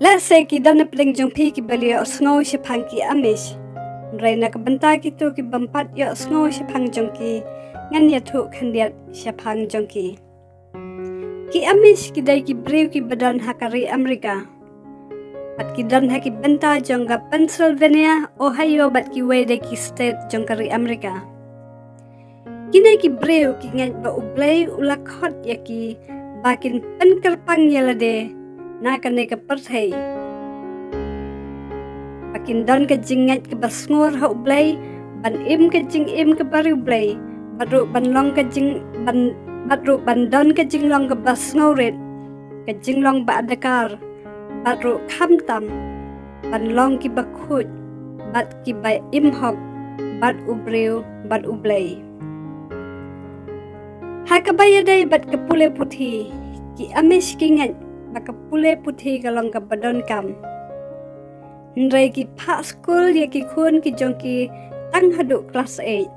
Let's say ki dan pling jong pi ki beli osngo si pang ki Amish. Rai nak benta ki tu ki bampat ya osngo si pang jong ki ngan ya tu kandiat si pang jong ki. Ki Amish ki dai ki briew ki badan hakari Amerika. Bat ki dan haki benta jong ka Pennsylvania, Ohio bat ki way dai ki state jong kari Amerika. Kini ki briew ki ngan ba ublay ulakot ya ki bakin penkerpang yalade na kane ka perthai. Bakin dan ka jingat ka basngor ha ublay, ban im ka jing im ka bari ublay, badru ban long ka jing badru ban dan ka jing long ka basngorit, ka jing long ba adakar, badru khamtam, ban long ki bakut, bad ki bay im hok, bad ubreu, bad ublay. Hakabaya day bad ka pule puthi, ki Amish ki ngat baka pule puthi kalong ka badon kam. Nrai ki pak school ya ki kun ki jong ki tang haduk kelas 8.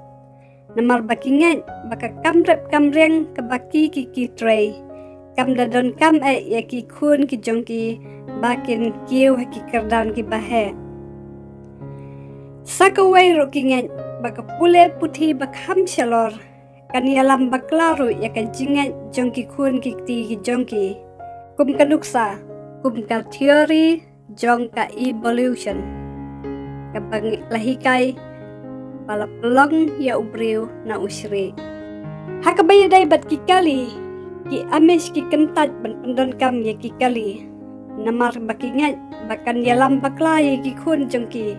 Namar baki ngat baka kamrep kamreng ka baki ki treh. Kam dadon kam ya ki kun ki jong ki bakin kiu ki kerdan ki bahe. Sakawai ro ki ngat baka pule puthi bakham shalor. Kan yalam baklaru ya ka jingat jong ki kun ki ti ki jong ki. Kum ka nuksa, kum ka teori, jong ka evolution. Kapag lahikay, pala pelong ya ubriw na usri. Hakabaya day bat kikali, ki Amish ki kentat ban pendon kam ya kikali. Namar bakingat, bakan yalam bakla ya ki kun jong ki.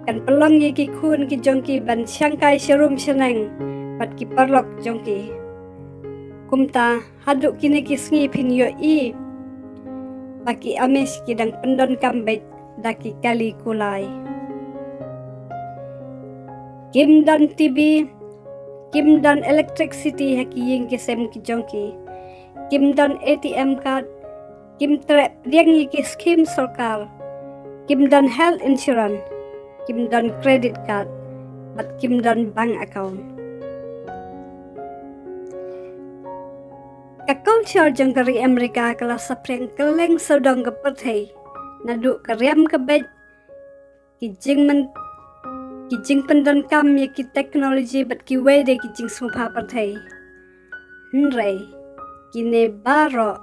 Kan pelong ya ki kun ki jong ki ban syangkai serum seneng, bat ki perlok jong ki. Kumta haduk kini kisngi pinyo i baki Amish kidang pendon kambet daki kali kulai. Kim dan TV, Kim dan electricity haki ying kisem ki jongki, Kim dan ATM card, Kim treh pdiang yiki scheme sorkar, Kim dan health insurance, Kim dan credit card, bat Kim dan bank account. Ka culture jong kari Amerika kala sapreng keleng sodong ke perthai naduk kariam ke bed kijing pendon kam ya ki teknologi bat ki wede kijing sumpah perthai nrai kine baro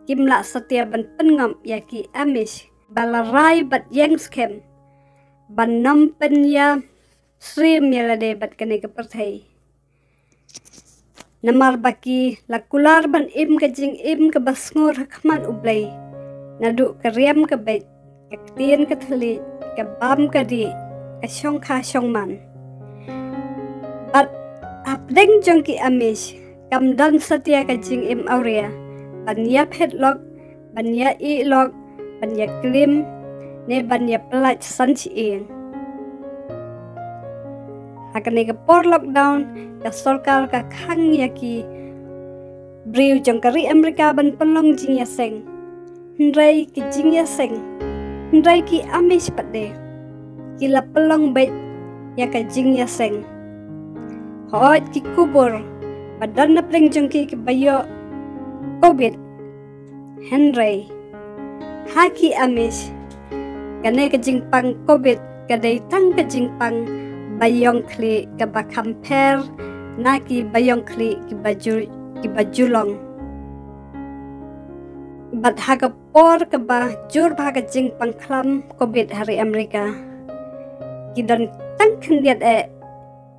kimla setia ban pengam ya ki Amish balarai bat yang scam ban nom pen ya srim ya lade bat kene ke perthai. Namar baki lakular ban im ka jing im ka basngor hakman ublay naduk ka riam ka bet ka tien ka thali ka bam ka di ka syong ka syong man bat apdeng jong ki Amish kam dan setia ka jing im aurea ban ya headlock ban ya lock ban ya khlem ne ban ya pelaj sanchi ing hakane ka por lockdown ka sorkar ka khang ya ki briew jong kari Amerika ban pelong jing ya seng nrai ki jing ya seng nrai ki Amish pade ki la pelong bet ya ka jing ya seng hot ki kubur badan na pleng jong ki bayo covid henry haki Amish kane ka jing pang covid kadai tang ka jing pang bayong kli ka ba compare na ki bayong kli ki bajulong bat haga por ka ba jur baga jing pang khlem covid hari Amerika ki don tang khandiat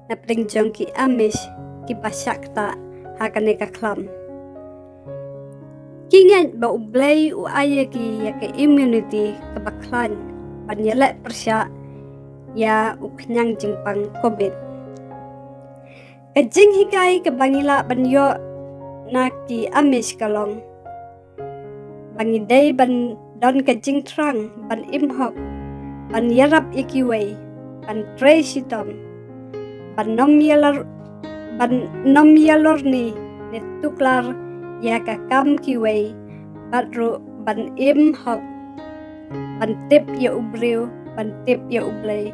na pring jong ki Amish ki basakta hakane ka khlem kingat ba ublay u aya ki ya ka immunity ka baklan ban yala persya ya uknyang jingpang covid kajing hikai ke bangila banyo na ki Amish kalong bangi day ban don kajing trang ban imhok ban yarap ikiway ban treh sitom ban nom yalor ni netuklar ya ka kam kiway badru ban imhok ban tip ya ubriu ban tip ya ublay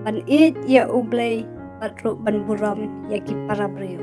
ban it ya ublay badru ban buram ya ki para briew.